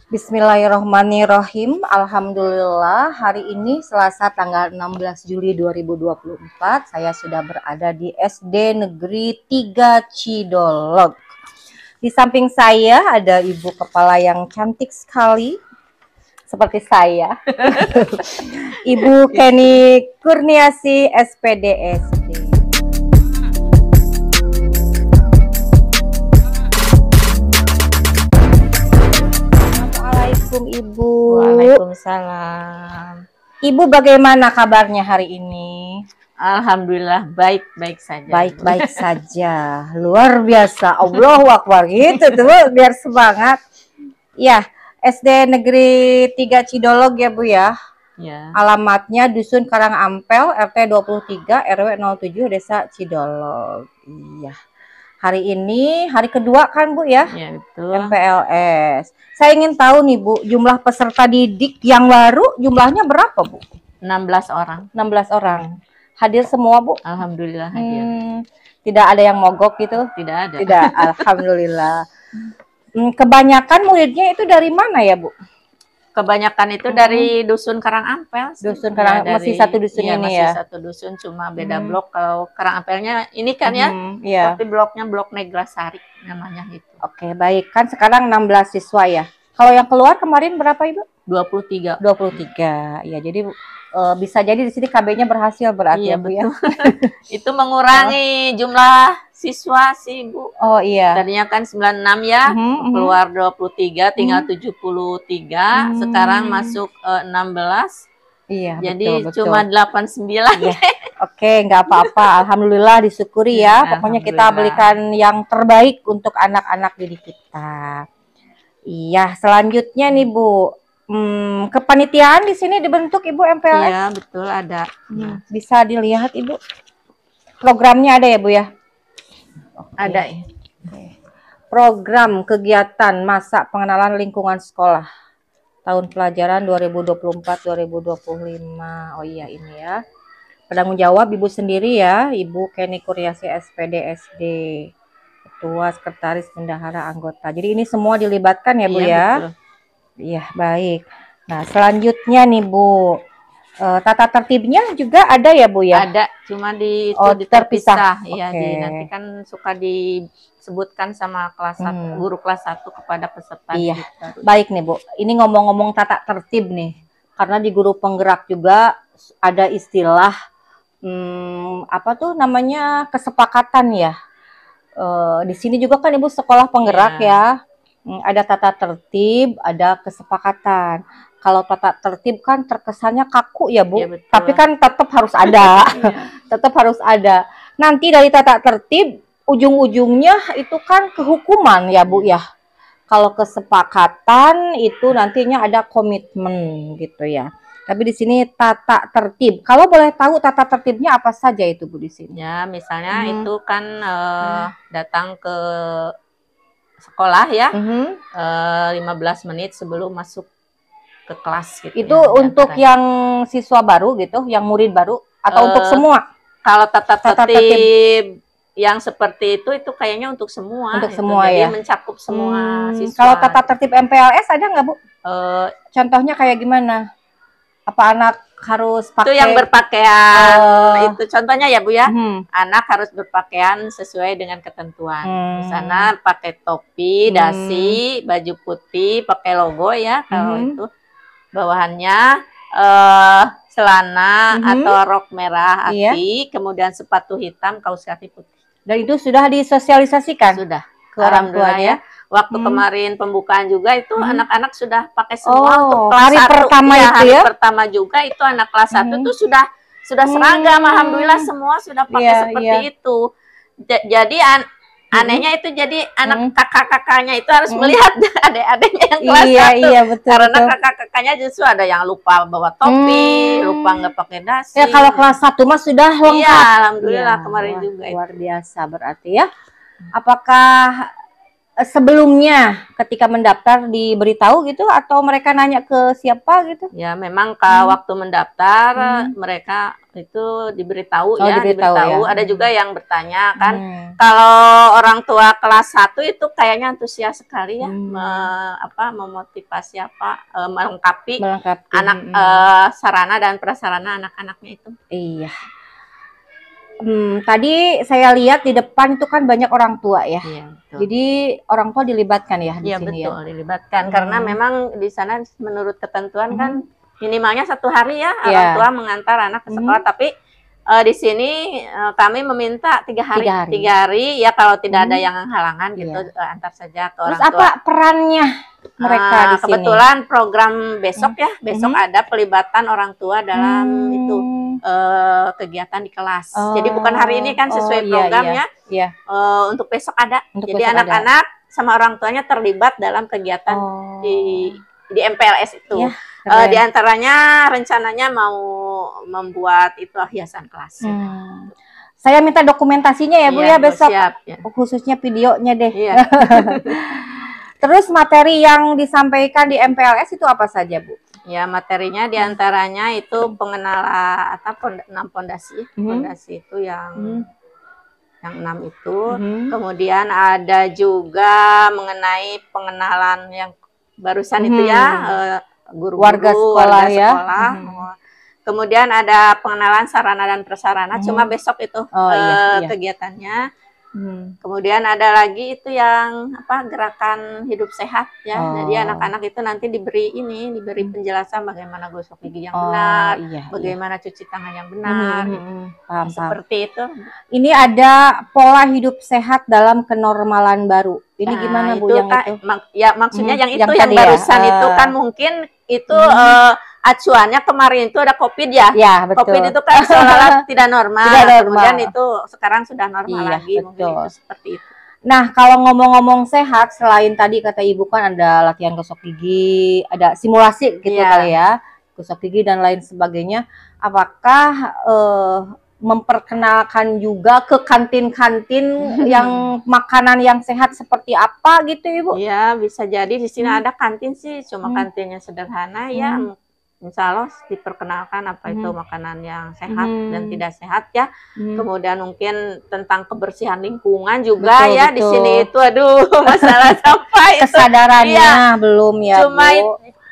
Bismillahirrahmanirrahim. Alhamdulillah, hari ini Selasa tanggal 16 Juli 2024, saya sudah berada di SD Negeri 3 Cidolog. Di samping saya ada ibu kepala yang cantik sekali, seperti saya. Ibu Kenny Kurniasi, SPDSD. Ibu. Waalaikumsalam. Ibu bagaimana kabarnya hari ini? Alhamdulillah baik-baik saja. Baik-baik saja. Luar biasa. Allahu Akbar gitu tuh, biar semangat. Ya, SD Negeri 3 Cidolog ya Bu ya. Ya. Alamatnya Dusun Karangampel, RT 23, RW 07, Desa Cidolog. Iya. Hari ini hari kedua kan Bu ya? Iya betul. MPLS. Saya ingin tahu nih Bu, jumlah peserta didik yang baru jumlahnya berapa Bu? 16 orang. 16 orang. Hadir semua Bu? Alhamdulillah hadir. Tidak ada yang mogok gitu? Tidak ada. Tidak, alhamdulillah. Kebanyakan muridnya itu dari mana ya Bu? Kebanyakan itu dari Dusun Karangampel. Dusun Karangampel, masih satu dusun iya, ini masih ya? satu dusun, cuma beda blok. Kalau Karangampelnya ini kan ya, Iya. tapi bloknya blok Neglasari namanya gitu. Oke, baik. Kan sekarang 16 siswa ya? Kalau yang keluar kemarin berapa Ibu? 23. 23. Ya, jadi bisa jadi di sini KB-nya berhasil berarti Iya, ya Bu betul. ya? Itu mengurangi jumlah siswa sih Bu. Oh iya. Tadinya kan 96 ya, keluar 23, tinggal 73. Sekarang masuk 16. Iya, jadi betul. cuma 89. Iya. Oke, nggak apa-apa. Alhamdulillah, disyukuri ya. Pokoknya kita berikan yang terbaik untuk anak-anak didik kita. Iya, selanjutnya nih Bu, kepanitiaan di sini dibentuk Ibu MPLS? Iya, betul ada. Bisa dilihat Ibu. Programnya ada ya Bu ya? Ada. Program kegiatan masa pengenalan lingkungan sekolah tahun pelajaran 2024-2025. Oh iya, ini ya. Penanggung jawab Ibu sendiri ya, Ibu Kenny Kurniasi, SPDSD, Ketua Sekretaris Bendahara Anggota. Jadi ini semua dilibatkan ya Bu ya? Betul. Iya, baik. Nah, selanjutnya nih Bu, tata tertibnya juga ada ya Bu ya? Ada, cuma terpisah. Iya, nanti kan suka disebutkan sama kelas 1, guru kelas 1 kepada peserta. Iya, baik nih Bu. Ini ngomong-ngomong tata tertib nih, karena di guru penggerak juga ada istilah apa tuh namanya, kesepakatan ya. Di sini juga kan Ibu sekolah penggerak ya. Ada tata tertib, ada kesepakatan. Kalau tata tertib kan terkesannya kaku ya Bu, ya, tapi kan tetap harus ada. Tetap harus ada. Nanti dari tata tertib ujung-ujungnya itu kan kehukuman ya Bu ya. Kalau kesepakatan itu nantinya ada komitmen gitu ya. Tapi di sini tata tertib. Kalau boleh tahu tata tertibnya apa saja itu Bu di sini? Ya, misalnya itu kan datang ke sekolah ya, 15 menit sebelum masuk ke kelas gitu. Itu ya, untuk yang siswa baru gitu, yang murid baru atau untuk semua? Kalau tata tertib yang seperti itu kayaknya untuk semua. Untuk semua jadi ya. Mencakup semua siswa. Kalau tata tertib MPLS ada nggak Bu? Contohnya kayak gimana? Apa anak harus pakai? Itu yang berpakaian itu contohnya ya Bu ya. Anak harus berpakaian sesuai dengan ketentuan. Misalnya pakai topi, dasi, baju putih, pakai logo ya. Kalau itu bawahannya celana atau rok merah aki, kemudian sepatu hitam, kaos kaki putih. Dan itu sudah disosialisasikan? Sudah. Ke orang tuanya? Waktu kemarin pembukaan juga itu anak-anak sudah pakai semua untuk kelas hari 1. Pertama ya, itu hari ya? pertama juga itu anak kelas 1 itu sudah seragam. Alhamdulillah semua sudah pakai seperti itu. Jadi anehnya itu jadi anak kakak-kakaknya itu harus melihat adik-adiknya yang kelas 1. Iya, betul. Karena kakak-kakaknya justru ada yang lupa bawa topi, lupa nggak pakai dasi. Ya kalau kelas 1 mah sudah lengkap. Iya, alhamdulillah kemarin juga. Luar biasa berarti ya. Apakah sebelumnya ketika mendaftar diberitahu gitu atau mereka nanya ke siapa gitu? Ya memang waktu mendaftar mereka itu diberitahu ya, diberitahu ya. Ada juga yang bertanya kan, kalau orang tua kelas 1 itu kayaknya antusias sekali ya, memotivasi melengkapi anak sarana dan prasarana anak-anaknya itu. Iya. Tadi saya lihat di depan itu kan banyak orang tua ya. Iya, betul. Jadi orang tua dilibatkan ya di Iya, sini betul, ya. dilibatkan karena memang di sana menurut ketentuan kan minimalnya 1 hari ya orang tua mengantar anak ke sekolah, tapi di sini kami meminta 3 hari. 3 hari ya, kalau tidak ada yang halangan gitu antar saja ke orang tua. Terus apa perannya mereka di sini? Kebetulan program besok ya, besok ada pelibatan orang tua dalam itu kegiatan di kelas. Jadi bukan hari ini kan sesuai programnya. Untuk besok ada. Jadi anak-anak sama orang tuanya terlibat dalam kegiatan di MPLS itu. Di antaranya rencananya mau membuat itu hiasan kelas. Saya minta dokumentasinya ya Bu ya besok. Siap, ya. Khususnya videonya deh. Terus materi yang disampaikan di MPLS itu apa saja Bu? Ya materinya diantaranya itu pengenalan atau 6 pondasi. Pondasi itu yang 6 itu. Kemudian ada juga mengenai pengenalan yang barusan itu ya, guru-guru, warga sekolah. Kemudian ada pengenalan sarana dan prasarana, cuma besok itu kegiatannya. Kemudian ada lagi itu yang gerakan hidup sehat ya. Jadi anak-anak itu nanti diberi penjelasan bagaimana gosok gigi yang benar, bagaimana cuci tangan yang benar. Seperti itu. Ini ada pola hidup sehat dalam kenormalan baru. Ini gimana Bu yang itu? Ya maksudnya yang itu yang barusan itu kan mungkin itu acuannya kemarin itu ada COVID ya. Ya betul. COVID itu kan seolah tidak normal. Kemudian itu sekarang sudah normal lagi. Betul. Mungkin itu seperti itu. Nah kalau ngomong-ngomong sehat, selain tadi kata Ibu kan ada latihan gosok gigi, ada simulasi gitu kali ya, gosok gigi dan lain sebagainya. Apakah memperkenalkan juga ke kantin-kantin yang makanan yang sehat seperti apa gitu Ibu? Ya bisa jadi di sini ada kantin sih, cuma kantinnya sederhana ya. Insya Allah diperkenalkan apa itu makanan yang sehat dan tidak sehat ya. Kemudian mungkin tentang kebersihan lingkungan juga di sini itu masalah sampah itu. Kesadarannya belum ya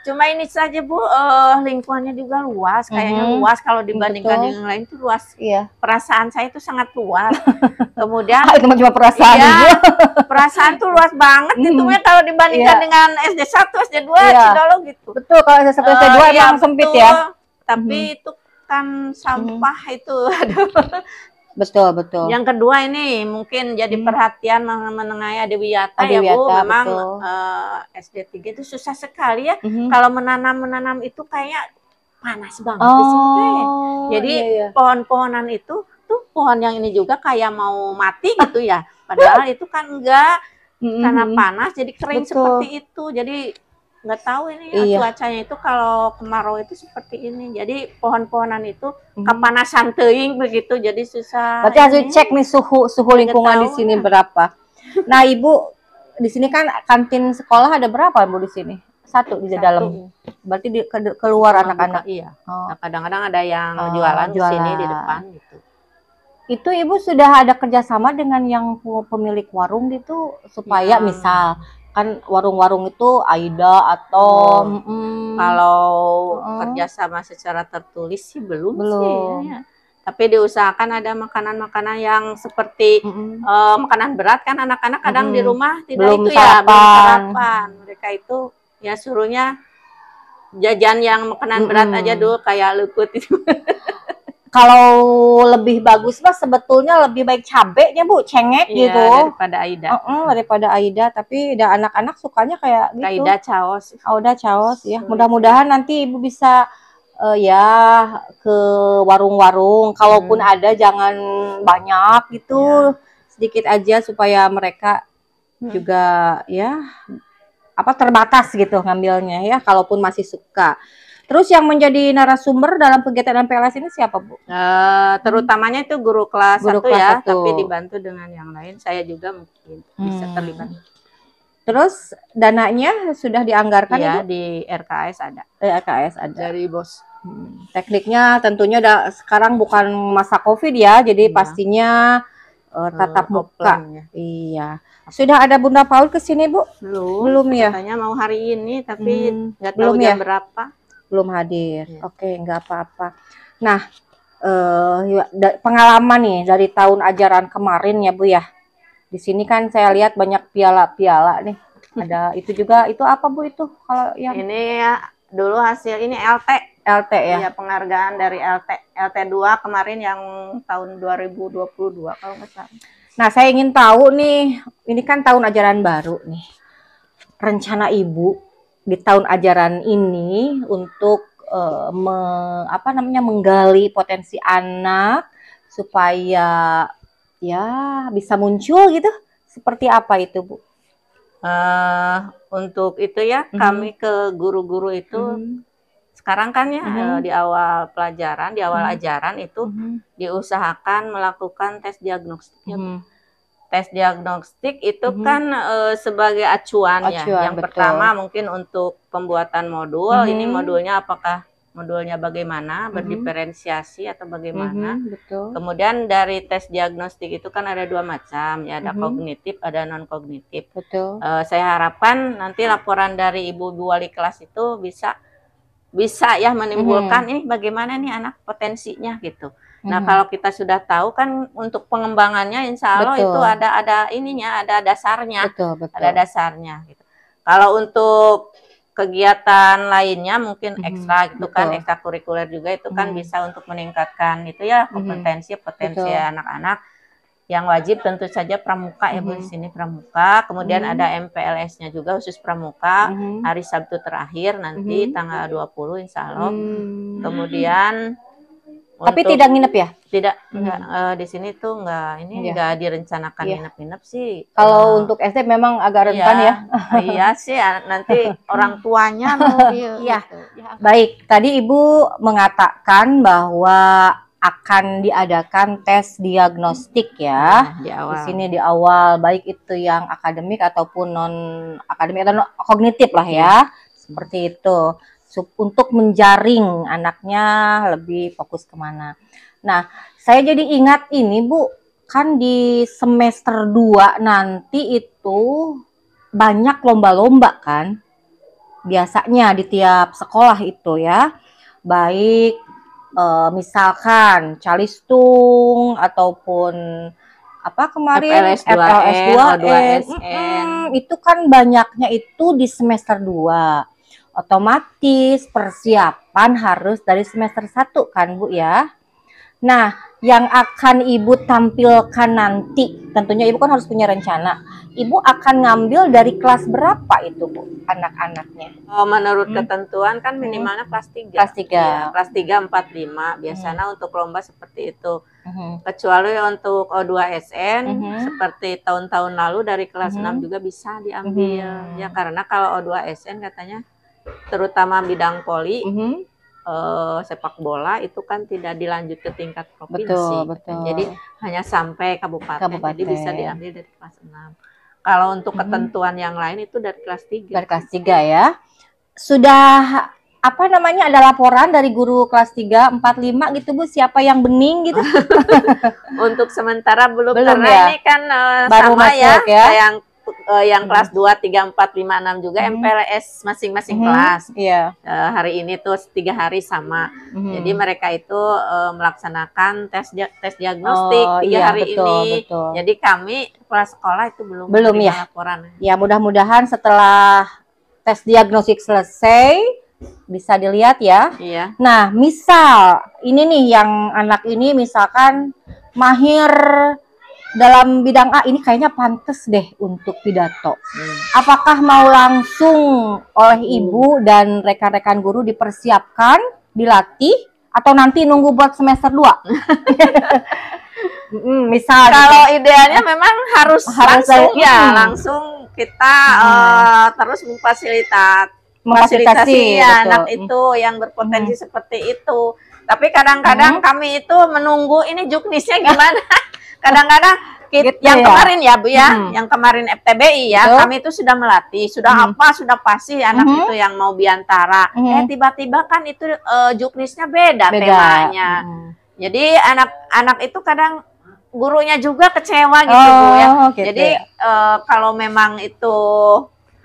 Cuma ini saja Bu, lingkungannya juga luas, kayaknya luas kalau dibandingkan dengan lain itu luas. Perasaan saya itu sangat luas. Kemudian itu cuma perasaan perasaan tuh luas banget gitu ya kalau dibandingkan dengan SD1, SD2, Cidolog gitu. Betul, kalau SD1, SD2 emang sempit ya. Tapi itu kan sampah itu, Betul. Yang kedua ini mungkin jadi perhatian mengenai Adiwiyata ya Bu. Memang SD 3 itu susah sekali ya. Kalau menanam itu kayak panas banget di sini. Jadi pohon-pohonan itu tuh pohon yang ini juga kayak mau mati gitu ya. Padahal itu kan enggak, karena panas jadi kering seperti itu. Jadi nggak tahu ini cuacanya itu kalau kemarau itu seperti ini. Jadi pohon-pohonan itu kepanasan teuing begitu, jadi susah. Berarti harus cek nih suhu lingkungan di sini berapa. Nah Ibu di sini kan kantin sekolah ada berapa Bu di sini? Satu di dalam. Berarti keluar anak-anak. Iya. Nah, kadang-kadang ada yang jualan di sini di depan gitu. Itu Ibu sudah ada kerjasama dengan yang pemilik warung gitu supaya misal kan warung-warung itu AIDA atau kalau kerjasama secara tertulis sih belum sih ya. Tapi diusahakan ada makanan-makanan yang seperti makanan berat kan anak-anak kadang di rumah tidak belum sarapan. Mereka itu ya suruhnya jajan yang makanan berat aja dulu kayak luput itu. Kalau lebih bagus mah sebetulnya lebih baik cabenya Bu, cengek gitu. Daripada AIDA. Daripada AIDA, tapi anak-anak sukanya kayak gitu. AIDA caos. Caos ya. Mudah-mudahan nanti Ibu bisa ke warung-warung. Kalaupun ada jangan banyak gitu. Sedikit aja supaya mereka juga terbatas gitu ngambilnya ya, kalaupun masih suka. Terus yang menjadi narasumber dalam kegiatan MPLS ini siapa Bu? Terutamanya itu guru kelas 1 ya, tapi dibantu dengan yang lain. Saya juga mungkin bisa terlibat. Terus dananya sudah dianggarkan ya, Ibu? di RKS ada. RKS ada. Dari bos. Tekniknya tentunya sekarang bukan masa COVID ya, jadi pastinya tatap muka. Iya. Sudah ada Bunda Paul ke sini, Bu? Belum ya? Katanya mau hari ini, tapi nggak tahu jam berapa. Belum hadir. Oke, nggak apa-apa. Nah, pengalaman nih dari tahun ajaran kemarin ya, Bu ya. Di sini kan saya lihat banyak piala-piala nih. Ada itu juga, itu apa Bu itu? Kalau yang ini ya, dulu hasil ini LT ya. Iya, penghargaan dari LT2 kemarin yang tahun 2022 kalau nggak salah. Nah, saya ingin tahu nih, ini kan tahun ajaran baru nih. Rencana Ibu di tahun ajaran ini untuk menggali potensi anak supaya ya bisa muncul gitu. Seperti apa itu, Bu? Untuk itu ya, kami ke guru-guru itu sekarang kan ya di awal pelajaran, di awal ajaran itu diusahakan melakukan tes diagnostik. Tes diagnostik itu kan sebagai acuan ya. Yang pertama mungkin untuk pembuatan modul, ini modulnya apakah modulnya bagaimana, berdiferensiasi atau bagaimana. Kemudian dari tes diagnostik itu kan ada dua macam, ya ada kognitif, ada non kognitif. Saya harapkan nanti laporan dari ibu wali kelas itu bisa ya menimbulkan ini bagaimana nih anak potensinya gitu. Nah, kalau kita sudah tahu kan untuk pengembangannya insya Allah itu ada ininya, ada dasarnya. Ada dasarnya gitu. Kalau untuk kegiatan lainnya mungkin ekstra gitu kan, ekstrakurikuler juga itu kan bisa untuk meningkatkan itu ya kompetensi anak-anak. Yang wajib tentu saja pramuka ya Bu, di sini pramuka. Kemudian ada MPLS-nya juga khusus pramuka. Hari Sabtu terakhir nanti tanggal 20 insya Allah. Kemudian tapi tidak nginep ya? Tidak, enggak, di sini tuh enggak direncanakan nginep-nginep sih. Kalau untuk SD memang agak rentan ya? Iya sih, nanti orang tuanya mau gitu. Baik, tadi Ibu mengatakan bahwa akan diadakan tes diagnostik ya, di sini di awal, baik itu yang akademik ataupun non akademik atau kognitif lah ya, seperti itu, untuk menjaring anaknya lebih fokus kemana. Nah, saya jadi ingat ini Bu, kan di semester 2 nanti itu banyak lomba-lomba kan, biasanya di tiap sekolah itu ya, baik misalkan calistung ataupun apa kemarin FLS 2N, itu kan banyaknya itu di semester 2. Otomatis persiapan harus dari semester 1 kan Bu ya. Nah, yang akan Ibu tampilkan nanti, tentunya Ibu kan harus punya rencana. Ibu akan ngambil dari kelas berapa itu Bu, anak-anaknya? Menurut ketentuan kan minimalnya kelas 3. Kelas 3. Ya, kelas 3, 4, 5. Biasanya untuk lomba seperti itu. Kecuali untuk O2SN, seperti tahun-tahun lalu dari kelas 6 juga bisa diambil. Ya, karena kalau O2SN katanya, terutama bidang voli, sepak bola itu kan tidak dilanjut ke tingkat provinsi. Jadi hanya sampai kabupaten. Jadi bisa diambil dari kelas 6. Kalau untuk ketentuan yang lain itu dari kelas 3. Dari kelas 3 ya. Sudah apa namanya, ada laporan dari guru kelas 3, 4, 5 gitu Bu, siapa yang bening gitu? Untuk sementara belum karena ya? Ini kan baru sama masuk ya. Yang kelas 2, 3, 4, 5, 6 juga MPLS masing-masing kelas. Hari ini tuh 3 hari sama. Jadi mereka itu melaksanakan tes diagnostik 3 hari ini. Jadi kami kepala sekolah itu belum ya laporan. Ya, mudah-mudahan setelah tes diagnostik selesai bisa dilihat ya. Nah, misal ini nih yang anak ini misalkan mahir dalam bidang A, ini kayaknya pantas deh untuk pidato. Apakah mau langsung oleh Ibu dan rekan-rekan guru dipersiapkan, dilatih, atau nanti nunggu buat semester 2? Misal kalau idealnya memang harus langsung ya, langsung kita terus memfasilitasi anak itu yang berpotensi seperti itu. Tapi kadang-kadang kami itu menunggu ini juknisnya gimana. Kadang-kadang Gitu ya? yang kemarin ya Bu ya, yang kemarin FTBI ya, Betul. kami itu sudah melatih, sudah apa, sudah pasti anak itu yang mau biantara. Tiba-tiba kan itu juknisnya beda temanya. Jadi anak-anak itu kadang gurunya juga kecewa gitu Bu ya. Gitu Jadi kalau memang itu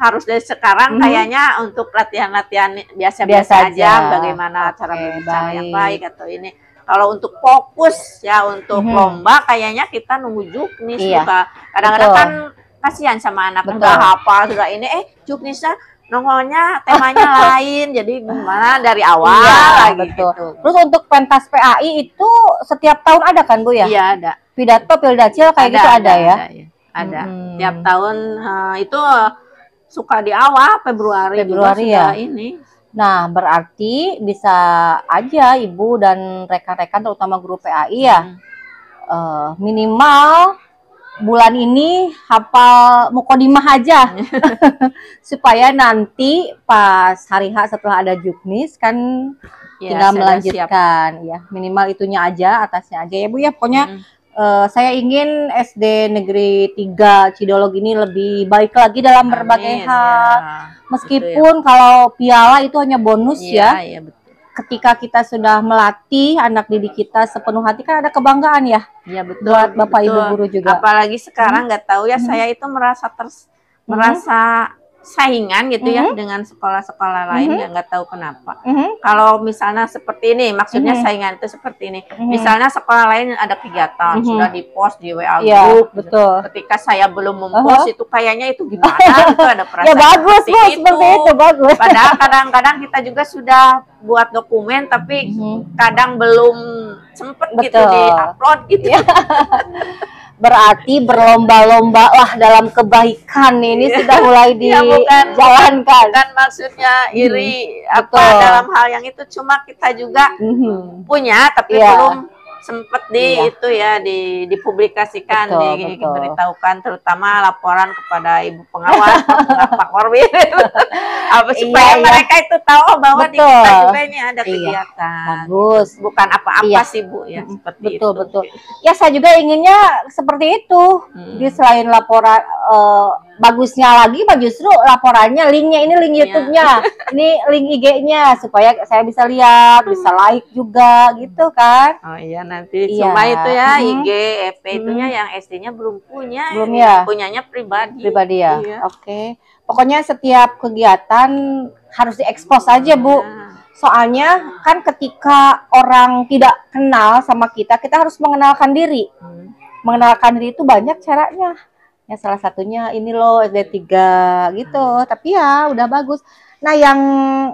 harus dari sekarang kayaknya untuk latihan-latihan biasa-biasa aja, bagaimana cara berbicara yang baik atau ini. Kalau untuk fokus ya untuk lomba kayaknya kita nunggu juknis juga. Kadang-kadang kan kasihan sama anak udah hafal sudah ini juknisnya nongolnya temanya lain. Jadi gimana dari awal gitu. Terus untuk pentas PAI itu setiap tahun ada kan Bu ya? Iya ada. Pidato, Pildacil kayak gitu ada ya? Ada. Tiap tahun itu suka di awal Februari juga sudah ini. Nah, berarti bisa aja Ibu dan rekan-rekan terutama guru PAI ya, minimal bulan ini hafal mukodimah aja. Supaya nanti pas hari H setelah ada juknis kan tinggal melanjutkan ya. Minimal itunya aja, atasnya aja ya Bu ya. Pokoknya saya ingin SD Negeri 3 Cidolog ini lebih baik lagi dalam berbagai hal. Meskipun kalau piala itu hanya bonus ya. Betul. Ketika kita sudah melatih anak didik kita sepenuh hati kan ada kebanggaan ya. Iya betul. Buat Bapak Ibu guru juga. Apalagi sekarang nggak tahu ya saya itu merasa saingan gitu ya dengan sekolah-sekolah lain yang nggak tahu kenapa. Kalau misalnya seperti ini, maksudnya saingan itu seperti ini. Misalnya sekolah lain ada kegiatan sudah di-post di WA group. Betul. Ketika saya belum mempost itu kayaknya itu gimana? Itu ada perasaan ya bagus seperti itu bagus. Padahal kadang-kadang kita juga sudah buat dokumen tapi kadang belum sempet gitu di-upload gitu. Berarti berlomba-lomba lah dalam kebaikan ini sudah mulai dijalankan. Bukan maksudnya iri apa dalam hal yang itu, cuma kita juga punya tapi belum sempat itu ya dipublikasikan, diberitahukan, terutama laporan kepada Ibu Pengawas Pak Korwin supaya mereka itu tahu bahwa di kita juga ini ada kegiatan. Bagus. Bukan apa-apa sih Bu ya, seperti itu. Betul. Ya saya juga inginnya seperti itu. Di selain laporan bagusnya lagi justru laporannya linknya ini link YouTube-nya, ini link IG-nya supaya saya bisa lihat, bisa like juga gitu kan. Oh iya nanti cuma itu ya IG FP itunya yang SD-nya belum punya. Belum ya? Punyanya pribadi ya. Oke. Pokoknya setiap kegiatan harus diekspos aja Bu. Soalnya kan ketika orang tidak kenal sama kita harus mengenalkan diri. Mengenalkan diri itu banyak caranya. Ya salah satunya ini loh SD 3 gitu. Tapi ya udah bagus. Nah yang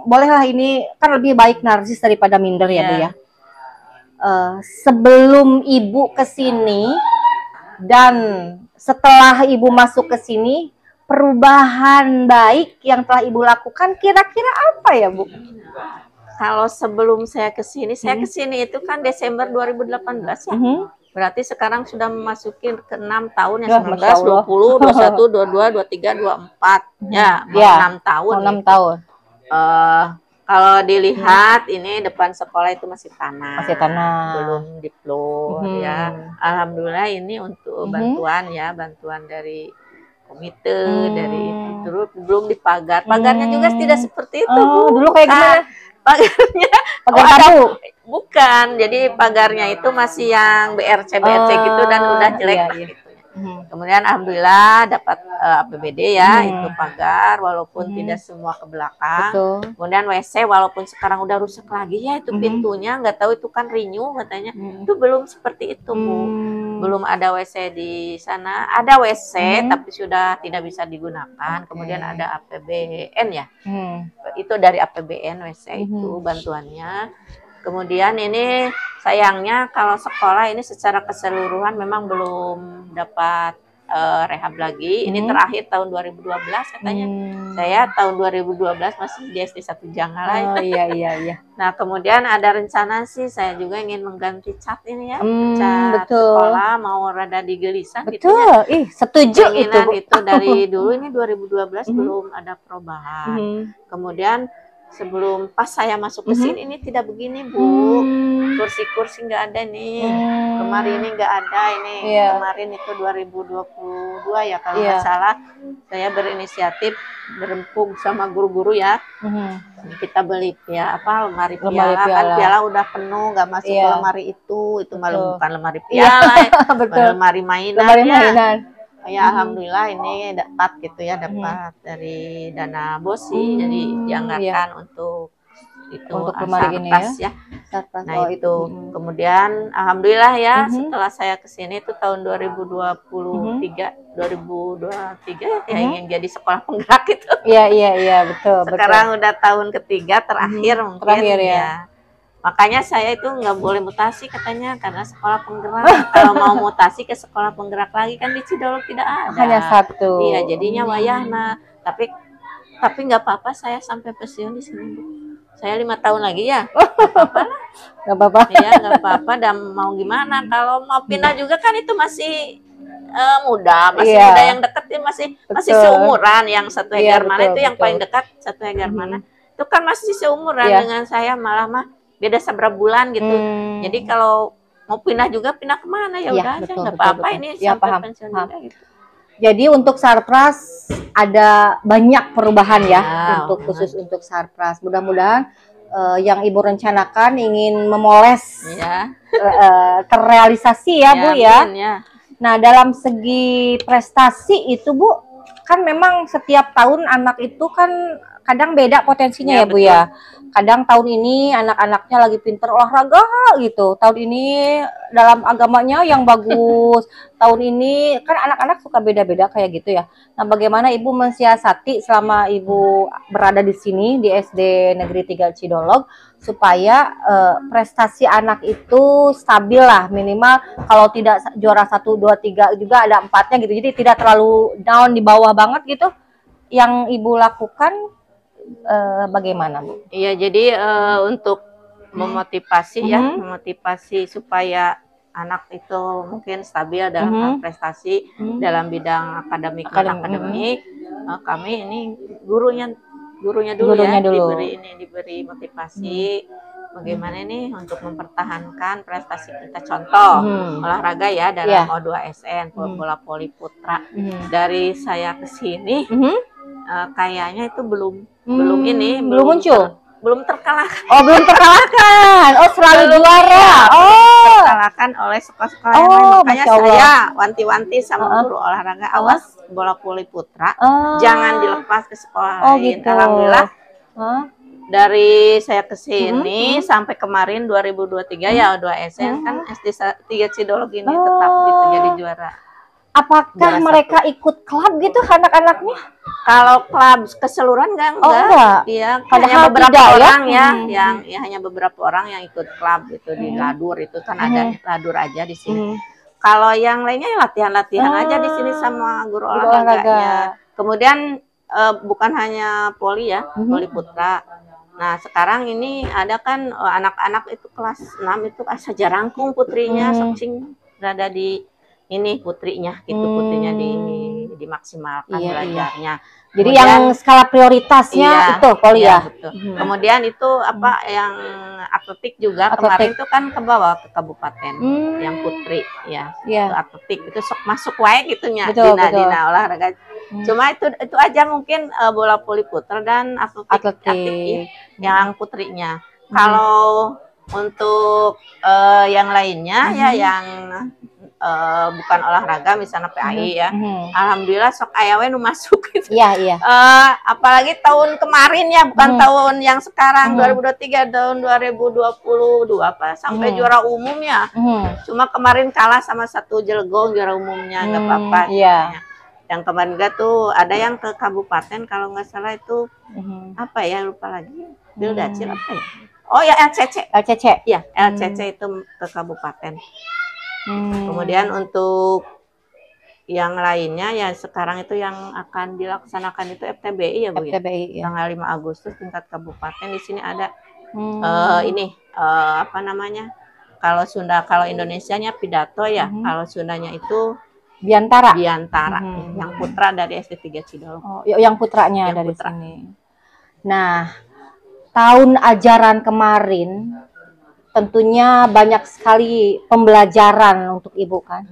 bolehlah ini kan lebih baik narsis daripada minder ya Bu ya. Sebelum Ibu ke sini dan setelah Ibu masuk ke sini, perubahan baik yang telah Ibu lakukan kira-kira apa ya Bu? Kalau sebelum saya ke sini itu kan Desember 2018 ya. Berarti sekarang sudah memasuki ke 6 tahun ya, 19, 20, 21, 22, 23, 24. Ya, 6 tahun. 6 tahun. Kalau dilihat ini depan sekolah itu masih tanah. Belum diplor ya. Alhamdulillah ini untuk bantuan dari komite, dari itu belum dipagar. Pagarnya juga tidak seperti itu. Dulu kayak gimana? Pagarnya tabu. Bukan, jadi pagarnya itu masih yang BRC gitu dan udah jelek gitu. Kemudian alhamdulillah dapat APBD ya, itu pagar walaupun tidak semua ke belakang. Kemudian WC walaupun sekarang udah rusak lagi ya, itu pintunya nggak tahu itu kan renew katanya. Itu belum seperti itu Bu. Belum ada WC di sana. Ada WC tapi sudah tidak bisa digunakan. Kemudian ada APBN ya. Itu dari APBN WC itu bantuannya. Kemudian ini sayangnya kalau sekolah ini secara keseluruhan memang belum dapat rehab lagi. Ini terakhir tahun 2012 katanya. Saya tahun 2012 masih di SD 1 Jangalah. Iya. Nah kemudian ada rencana sih saya juga ingin mengganti cat ini ya. Cat sekolah mau rada digelisah gitu ya. Setuju itu dari dulu ini 2012 belum ada perubahan. Kemudian sebelum pas saya masuk ke sini ini tidak begini, Bu. Kursi-kursi nggak ada nih. Kemarin ini nggak ada ini. Kemarin itu 2022 ya kalau nggak salah. Saya berinisiatif berempuk sama guru-guru ya. Kita beli ya apa lemari piala. Kan piala udah penuh, nggak masuk ke lemari itu malah bukan lemari piala, lemari mainan. Ya alhamdulillah ini dapat gitu ya, dapat dari dana BOS sih, jadi dianggarkan untuk itu lemari ini ya. Nah itu kemudian alhamdulillah ya setelah saya kesini itu tahun 2023 ya ingin jadi sekolah penggerak itu. Iya betul. Sekarang udah tahun ketiga terakhir mungkin ya. Makanya saya itu nggak boleh mutasi katanya karena sekolah penggerak. Kalau mau mutasi ke sekolah penggerak lagi kan di Cidolog tidak ada. Hanya satu. Iya, jadinya wayahna. Tapi nggak apa-apa saya sampai pensiun di sini, Bu. Saya 5 tahun lagi ya. Nggak apa-apa. Iya, nggak apa-apa. Dan mau gimana? Kalau mau pindah juga kan itu masih muda, masih muda yang dekat ya masih seumuran. Yang 1 hektar mana itu yang paling dekat 1 hektar mana? Itu kan masih seumuran dengan saya, malah mah beda seberapa bulan gitu. Jadi kalau mau pindah juga pindah kemana ya udah aja nggak apa-apa ini sampai pensiun juga gitu. Jadi untuk Sarpras ada banyak perubahan ya untuk khusus untuk Sarpras. Mudah-mudahan yang Ibu rencanakan ingin memoles terrealisasi ya Bu ya. Nah dalam segi prestasi itu Bu kan memang setiap tahun anak itu kan kadang beda potensinya ya Bu ya. Kadang tahun ini anak-anaknya lagi pinter olahraga gitu. Tahun ini dalam agamanya yang bagus. Tahun ini kan anak-anak suka beda-beda kayak gitu ya. Nah, bagaimana Ibu mensiasati selama Ibu berada di sini di SD Negeri 3 Cidolog supaya prestasi anak itu stabil lah, minimal kalau tidak juara 1 2 3 juga ada 4-nya gitu. Jadi tidak terlalu down di bawah banget gitu. Yang Ibu lakukan bagaimana Bu? Iya, jadi untuk memotivasi memotivasi supaya anak itu mungkin stabil dalam prestasi dalam bidang akademik. Kami ini gurunya dulu diberi motivasi bagaimana ini untuk mempertahankan prestasi kita. Contoh olahraga ya dalam O2SN bola voli putra. Dari saya ke sini kayaknya itu belum muncul. Belum terkalahkan. Oh, belum terkalahkan. Oh, selalu juara. Terkalahkan oleh sekolah-sekolah yang lain. Makanya saya wanti-wanti sama guru olahraga, awas bola voli putra, jangan dilepas ke sekolah lain. Gitu. Alhamdulillah. Dari saya ke sini sampai kemarin 2023 ya O2SN kan SD 3 Cidolog ini tetap gitu jadi juara. Apakah mereka ikut klub gitu anak-anaknya? Kalau klub keseluruhan enggak. Iya, hanya beberapa orang yang hanya beberapa orang yang ikut klub gitu di Ladur itu kan ada Ladur aja di sini. Kalau yang lainnya ya latihan-latihan aja di sini sama guru olahraganya. Kemudian bukan hanya voli ya, voli putra. Nah, sekarang ini ada kan anak-anak itu kelas 6 itu Saja Rangkung putrinya Soksing berada di ini putrinya dimaksimalkan belajarnya. Jadi kemudian, yang skala prioritasnya itu voli ya. Betul. Kemudian itu apa yang atletik juga kemarin itu kan ke bawah ke kabupaten yang putri ya. Itu atletik itu masuk wae gitunya dina olahraga. Cuma itu aja mungkin bola voli putra dan atletik yang putrinya. Kalau untuk yang lainnya ya yang bukan olahraga misalnya PAI ya. Alhamdulillah sok aya we nu masuk gitu. Iya. Apalagi tahun kemarin ya, bukan tahun yang sekarang 2023, tahun 2022 apa sampai juara umum ya. Cuma kemarin kalah sama satu Jelgong juara umumnya, enggak apa-apa. Yang kemarin juga tuh ada yang ke kabupaten kalau nggak salah itu apa ya lupa lagi. Bildacil apa ya? Oh ya LCC. Ya, LCC itu ke kabupaten. Kemudian untuk yang lainnya ya sekarang itu yang akan dilaksanakan itu FTBI ya Bu FTBI, ya. Tanggal 5 Agustus tingkat kabupaten di sini ada apa namanya? Kalau Indonesianya pidato ya, kalau Sundanya itu Biantara. Yang putra dari SD 3 Cidolog. Oh, yang putranya dari sini. Nah, tahun ajaran kemarin tentunya banyak sekali pembelajaran untuk Ibu kan.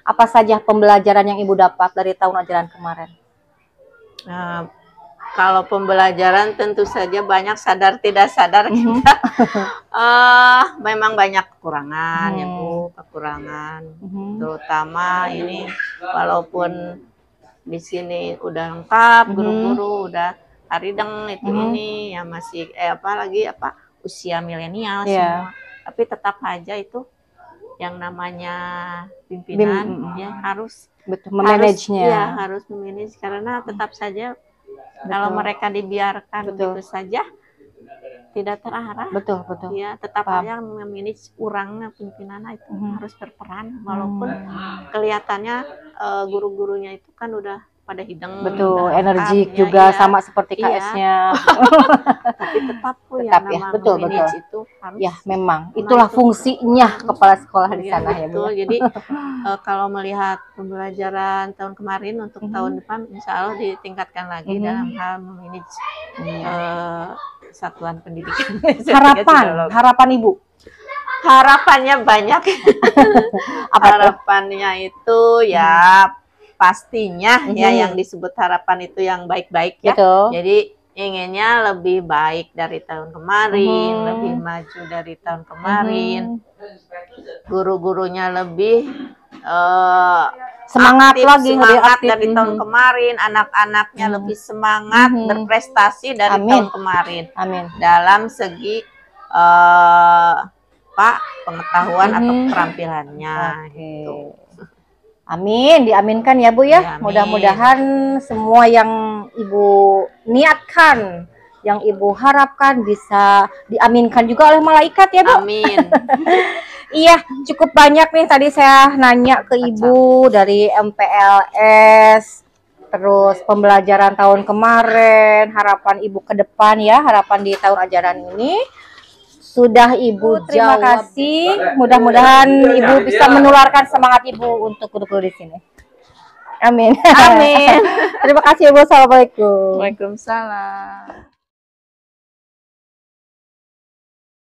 Apa saja pembelajaran yang Ibu dapat dari tahun ajaran kemarin? Nah, kalau pembelajaran tentu saja banyak sadar tidak sadar kita memang banyak kekurangan ya Bu, kekurangan. Terutama ini walaupun di sini udah lengkap, guru-guru udah harideng itu ini ya masih apalagi usia milenial semua. Tapi tetap aja itu yang namanya pimpinan ya harus memanagenya. Harus memanage karena tetap saja kalau mereka dibiarkan begitu saja tidak terarah. Betul. Ya, tetap aja memanage urangnya pimpinan itu harus berperan walaupun kelihatannya guru-gurunya itu kan udah pada hidang. Betul, energik juga sama seperti KS-nya. Tapi tetap ya betul. Itu harus. Ya, memang itulah fungsinya kepala sekolah di sana ya, Bu. Jadi kalau melihat pembelajaran tahun kemarin untuk tahun depan insya Allah ditingkatkan lagi dalam hal memanage satuan pendidikan. Harapan Ibu. Harapannya banyak. Harapannya itu ya pastinya ya yang disebut harapan itu yang baik-baik ya. Jadi inginnya lebih baik dari tahun kemarin, lebih maju dari tahun kemarin. Guru-gurunya lebih semangat dari tahun kemarin, anak-anaknya lebih semangat berprestasi dari tahun kemarin. Dalam segi pengetahuan atau keterampilannya gitu. Amin, diaminkan ya Bu ya. Mudah-mudahan semua yang Ibu niatkan, yang Ibu harapkan bisa diaminkan juga oleh malaikat ya Bu. Amin. Iya, cukup banyak nih tadi saya nanya ke Ibu dari MPLS, terus pembelajaran tahun kemarin, harapan Ibu ke depan ya, harapan di tahun ajaran ini. Sudah Ibu terima kasih. Mudah-mudahan Ibu bisa menularkan semangat Ibu untuk guru-guru di sini. Amin. Terima kasih Ibu. Assalamualaikum. Waalaikumsalam.